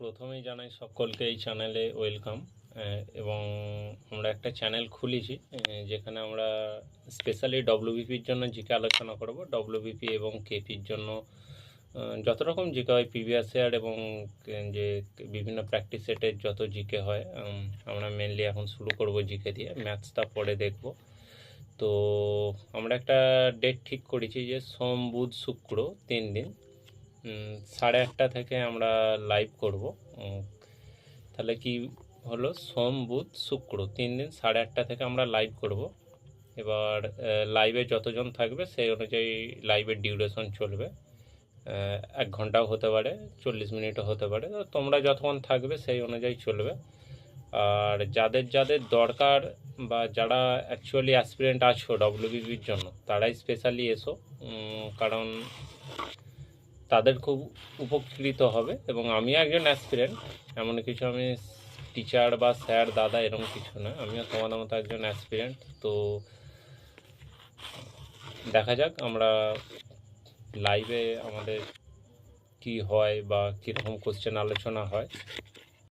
প্রথমেই জানাই সকলকে এই চ্যানেলে ওয়েলকাম। এবং আমরা একটা চ্যানেল খুলেছি যেখানে আমরা স্পেশালি ডব্লিউবিপির জন্য জিকে আলোচনা করব। ডব্লিউবিপি এবং কেপির জন্য যত রকম জিকে হয়, প্রিভিয়াস ইয়ার এবং যে বিভিন্ন প্র্যাকটিস সেটের যত জিকে হয়, আমরা মেনলি এখন শুরু করব জিকে দিয়ে। ম্যাথসটা পরে দেখব। তো আমরা একটা ডেট ঠিক করেছি যে সোম, বুধ, শুক্র 3 দিন 8:30 থেকে আমরা লাইভ করব। তাহলে কি হলো, সোম, বুধ, শুক্র 3 দিন 8:30 থেকে আমরা লাইভ করব। এবার লাইভে যতজন থাকবে সেই অনুযায়ী লাইভের ডিউরেশন চলবে। 1 ঘন্টাও হতে পারে, 40 মিনিটও হতে পারে। তো তোমরা যতক্ষণ থাকবে সেই অনুযায়ী চলবে। আর যাদের যাদের দরকার বা যারা অ্যাকচুয়ালি অ্যাসপিরেন্ট আছো ডব্লিউবিপির জন্য, তারাই স্পেশালি এসো, কারণ তাদের খুব উপকৃত হবে। এবং আমিও একজন অ্যাসপিরেন্ট, এমন কিছু আমি টিচার বা স্যার দাদা এরকম কিছু না, আমিও তোমাদের মতো একজন অ্যাসপিরেন্ট। তো দেখা যাক আমরা লাইভে আমাদের কি হয় বা কীরকম কোশ্চেন আলোচনা হয়।